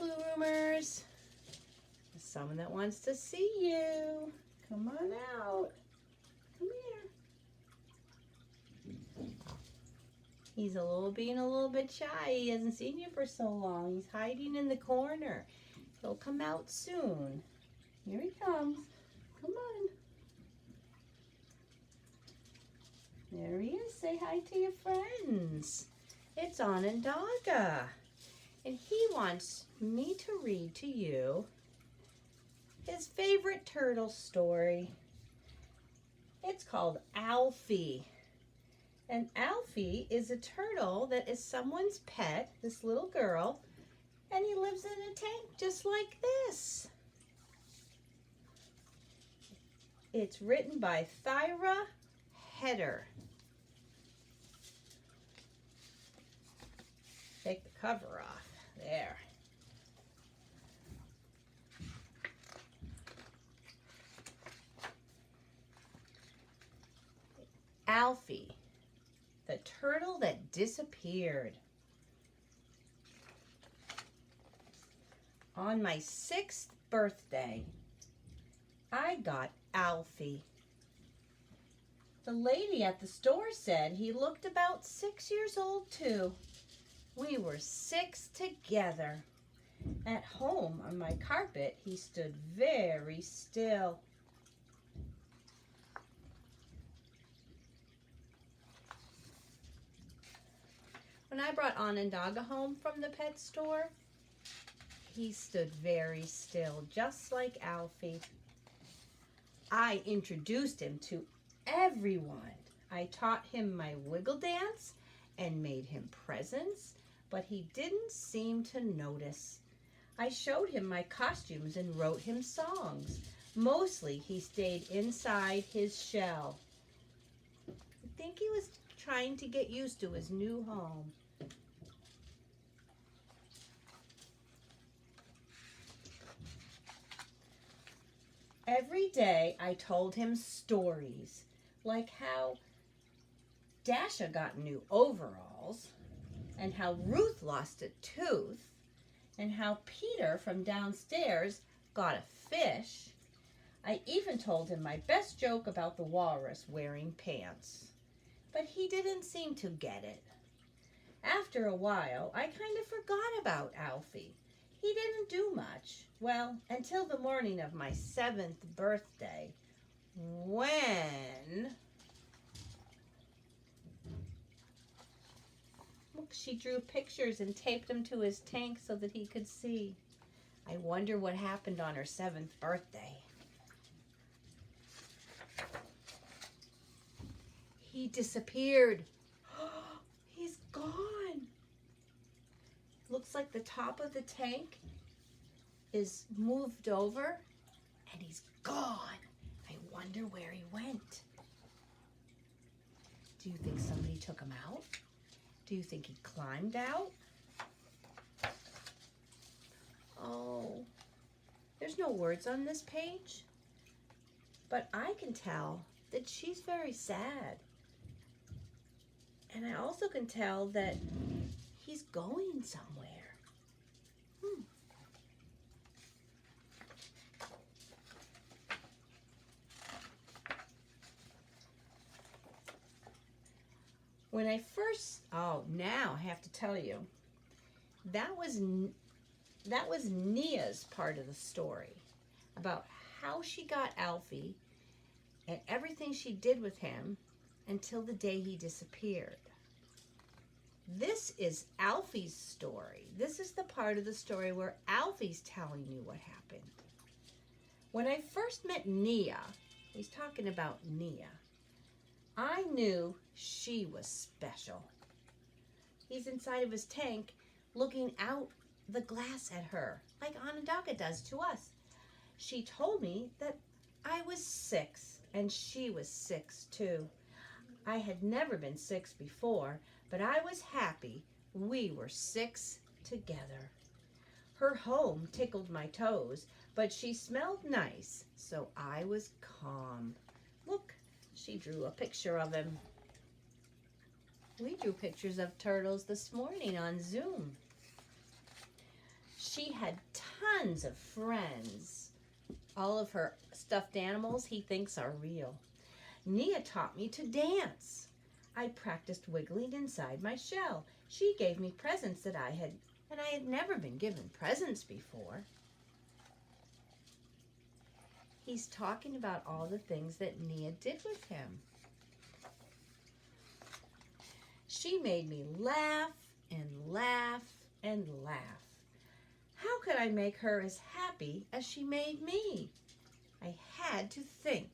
Blue Roomers. There's someone that wants to see you. Come on out. Come here. He's being a little bit shy. He hasn't seen you for so long. He's hiding in the corner. He'll come out soon. Here he comes. Come on. There he is. Say hi to your friends. It's Onondaga. And he wants me to read to you his favorite turtle story. It's called ALFIE. And ALFIE is a turtle that is someone's pet, this little girl, and he lives in a tank just like this. It's written by Thyra Header. Take the cover off. There. ALFIE, the turtle that disappeared. On my 6th birthday, I got ALFIE. The lady at the store said he looked about 6 years old too. We were 6 together. At home on my carpet, he stood very still. When I brought Onondaga home from the pet store, he stood very still, just like ALFIE. I introduced him to everyone. I taught him my wiggle dance and made him presents, but he didn't seem to notice. I showed him my costumes and wrote him songs. Mostly he stayed inside his shell. I think he was trying to get used to his new home. Every day I told him stories, like how Dasha got new overalls, and how Ruth lost a tooth, and how Peter from downstairs got a fish. I even told him my best joke about the walrus wearing pants, but he didn't seem to get it. After a while, I kind of forgot about ALFIE. He didn't do much. Well, until the morning of my 7th birthday, when... Look, she drew pictures and taped them to his tank so that he could see. I wonder what happened on her 7th birthday. He disappeared. He's gone. Looks like the top of the tank is moved over and he's gone. I wonder where he went. Do you think somebody took him out? Do you think he climbed out? Oh, there's no words on this page, but I can tell that she's very sad. And I also can tell that he's going somewhere. When I first, now I have to tell you, that was Nia's part of the story about how she got ALFIE and everything she did with him until the day he disappeared. This is ALFIE's story. This is the part of the story where ALFIE's telling you what happened. When I first met Nia, he's talking about Nia, I knew she was special. He's inside of his tank looking out the glass at her, like Onondaga does to us. She told me that I was 6 and she was 6 too. I had never been 6 before, but I was happy we were 6 together. Her home tickled my toes, but she smelled nice, so I was calm. Look, she drew a picture of him. We drew pictures of turtles this morning on Zoom. She had tons of friends. All of her stuffed animals he thinks are real. Nia taught me to dance. I practiced wiggling inside my shell. She gave me presents and I had never been given presents before. He's talking about all the things that Nia did with him. She made me laugh and laugh and laugh. How could I make her as happy as she made me? I had to think.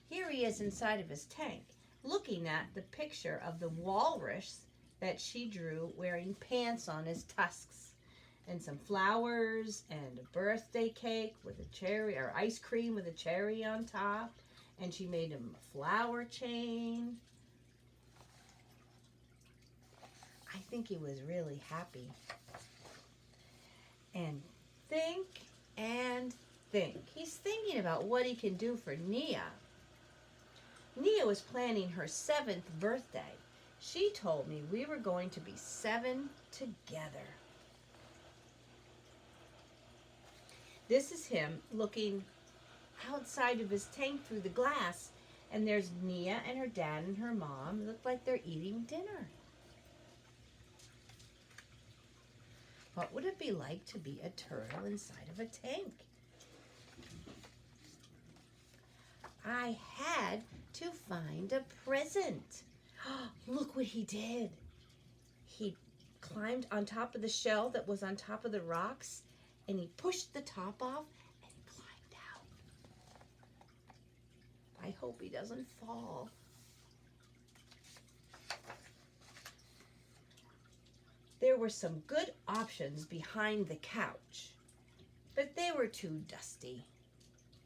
Here he is inside of his tank, looking at the picture of the walrus that she drew wearing pants on his tusks, and some flowers and a birthday cake with a cherry, or ice cream with a cherry on top, and she made him a flower chain. I think he was really happy. And think and think. He's thinking about what he can do for Nia. Nia was planning her 7th birthday. She told me we were going to be 7 together. This is him looking outside of his tank through the glass, and there's Nia and her dad and her mom. Look like they're eating dinner. What would it be like to be a turtle inside of a tank? I had to find a present. Look what he did. He climbed on top of the shell that was on top of the rocks, and he pushed the top off and he climbed out. I hope he doesn't fall. There were some good options behind the couch, but they were too dusty.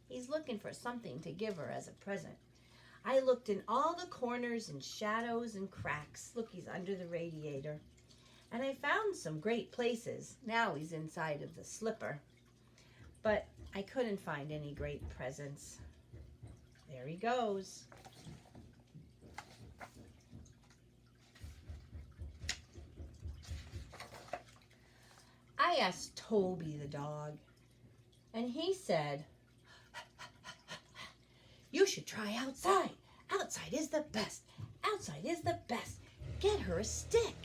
He's looking for something to give her as a present. I looked in all the corners and shadows and cracks. Look, he's under the radiator. And I found some great places. Now he's inside of the slipper. But I couldn't find any great presents. There he goes. I asked Toby the dog, and he said, "You should try outside. Outside is the best. Outside is the best. Get her a stick."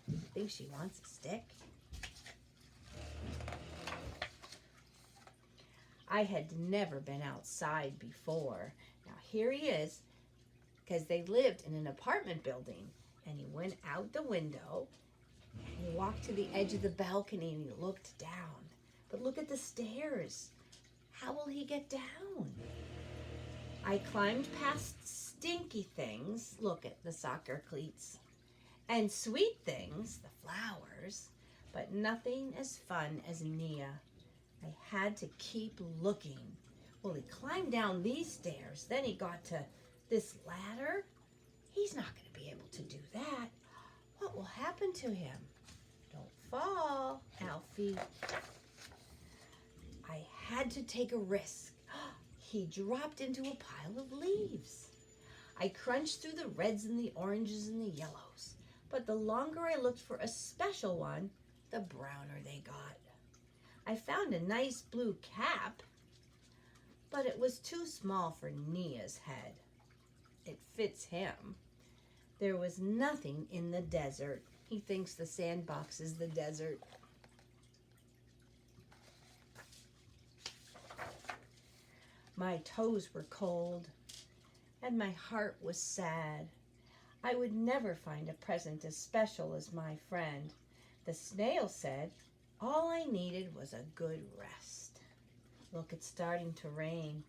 You think she wants a stick? I had never been outside before. Now here he is, because they lived in an apartment building, and he went out the window. He walked to the edge of the balcony and he looked down. But look at the stairs. How will he get down? I climbed past stinky things. Look at the soccer cleats. And sweet things, the flowers. But nothing as fun as Nia. I had to keep looking. Well, he climbed down these stairs. Then he got to this ladder. He's not going to be able to do that. What will happen to him? Don't fall, Alfie. I had to take a risk. He dropped into a pile of leaves. I crunched through the reds and the oranges and the yellows. But the longer I looked for a special one, the browner they got. I found a nice blue cap, but it was too small for Nia's head. It fits him. There was nothing in the desert. He thinks the sandbox is the desert. My toes were cold, and my heart was sad. I would never find a present as special as my friend. The snail said, all I needed was a good rest. Look, it's starting to rain,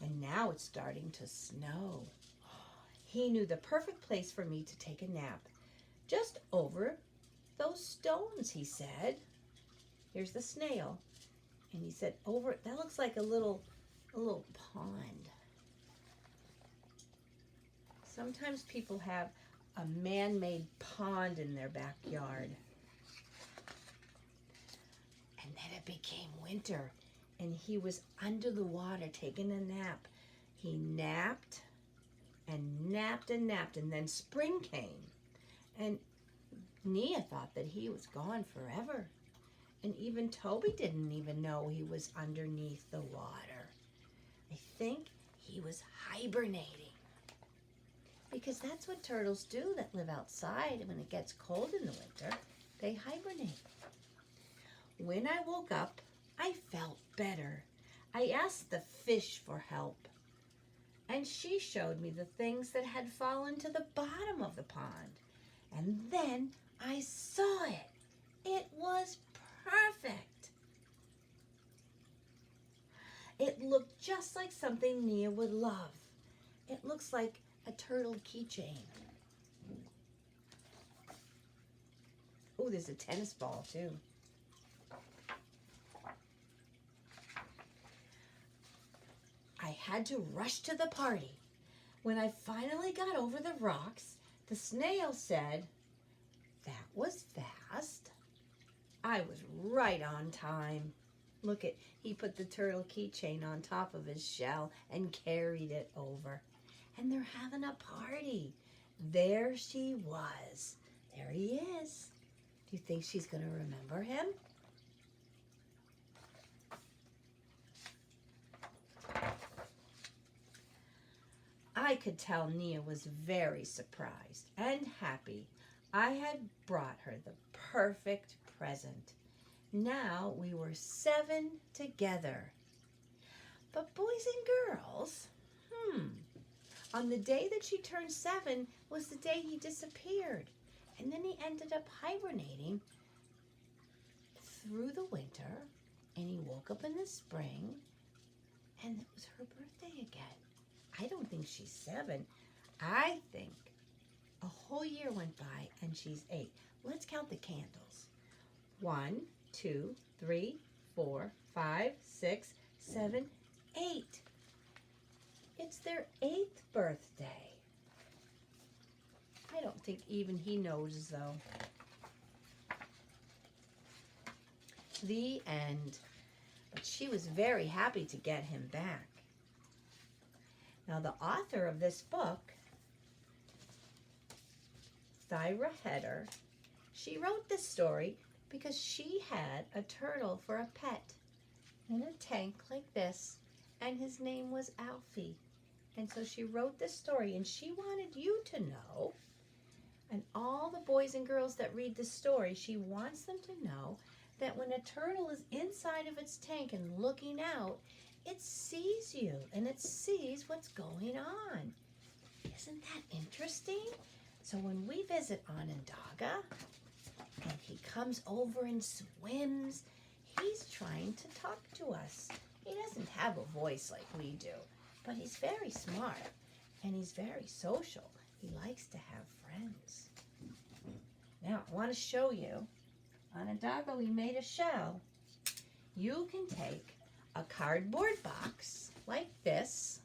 and now it's starting to snow. He knew the perfect place for me to take a nap. Just over those stones, he said. Here's the snail. And he said, over, that looks like a little pond. Sometimes people have a man-made pond in their backyard. And then it became winter, and he was under the water taking a nap. He napped and napped and napped, and then spring came. And Nia thought that he was gone forever. And even Toby didn't even know he was underneath the water. I think he was hibernating. Because that's what turtles do that live outside when it gets cold in the winter. They hibernate. When I woke up, I felt better. I asked the fish for help. And she showed me the things that had fallen to the bottom of the pond. And then I saw it. It was perfect. It looked just like something Nia would love. It looks like a turtle keychain. Oh, there's a tennis ball too. I had to rush to the party. When I finally got over the rocks, the snail said, "That was fast." I was right on time. Look at, he put the turtle keychain on top of his shell and carried it over. And they're having a party. There she was. There he is. Do you think she's going to remember him? I could tell Nia was very surprised and happy. I had brought her the perfect present. Now we were 7 together. But boys and girls, on the day that she turned 7 was the day he disappeared. And then he ended up hibernating through the winter, and he woke up in the spring, and it was her birthday again. I don't think she's 7. I think a whole year went by and she's 8. Let's count the candles. 1, 2, 3, 4, 5, 6, 7, 8. It's their 8th birthday. I don't think even he knows, though. The end. But she was very happy to get him back. Now, the author of this book, Thyra Heder, she wrote this story because she had a turtle for a pet in a tank like this, and his name was Alfie. And so she wrote this story, and she wanted you to know, and all the boys and girls that read this story, she wants them to know that when a turtle is inside of its tank and looking out, it sees you, and it sees what's going on. Isn't that interesting? So when we visit Onondaga, and he comes over and swims, he's trying to talk to us. He doesn't have a voice like we do, but he's very smart, and he's very social. He likes to have friends. Now, I want to show you. Onondaga, we made a shell. You can take a cardboard box like this,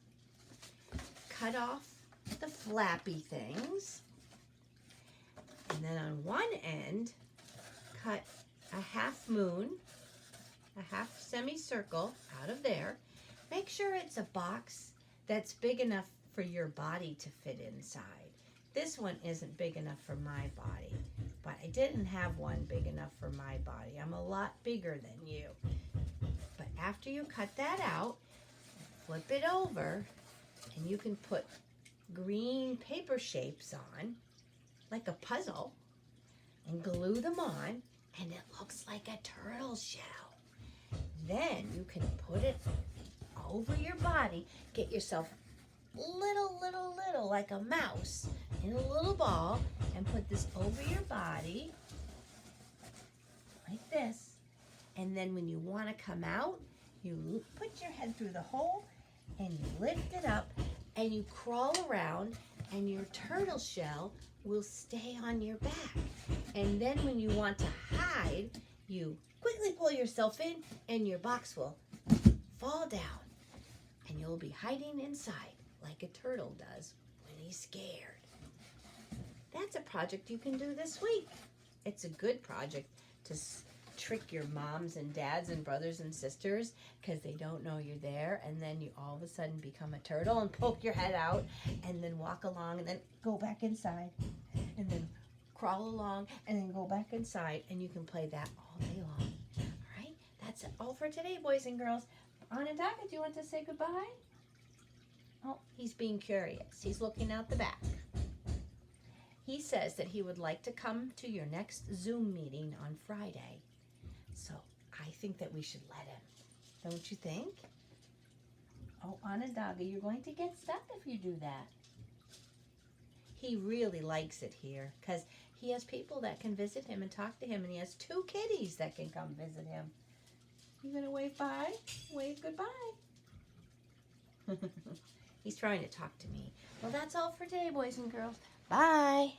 cut off the flappy things, and then on one end, cut a half moon, a half semicircle out of there. Make sure it's a box that's big enough for your body to fit inside. This one isn't big enough for my body, but I didn't have one big enough for my body. I'm a lot bigger than you. But after you cut that out, flip it over, and you can put green paper shapes on, like a puzzle, and glue them on, and it looks like a turtle shell. Then you can put it over your body, get yourself little, like a mouse, in a little ball, and put this over your body, like this. And then when you want to come out, you put your head through the hole, and you lift it up, and you crawl around, and your turtle shell will stay on your back. And then when you want to hide, you quickly pull yourself in, and your box will fall down, and you'll be hiding inside like a turtle does when he's scared. That's a project you can do this week. It's a good project to trick your moms and dads and brothers and sisters because they don't know you're there, and then you all of a sudden become a turtle and poke your head out and then walk along and then go back inside and then crawl along, and then go back inside, and you can play that all day long. All right? That's all for today, boys and girls. Onondaga, do you want to say goodbye? Oh, he's being curious. He's looking out the back. He says that he would like to come to your next Zoom meeting on Friday. So I think that we should let him. Don't you think? Oh, Onondaga, you're going to get stuck if you do that. He really likes it here because he has people that can visit him and talk to him, and he has 2 kitties that can come visit him. You gonna wave bye? Wave goodbye. He's trying to talk to me. Well, that's all for today, boys and girls. Bye.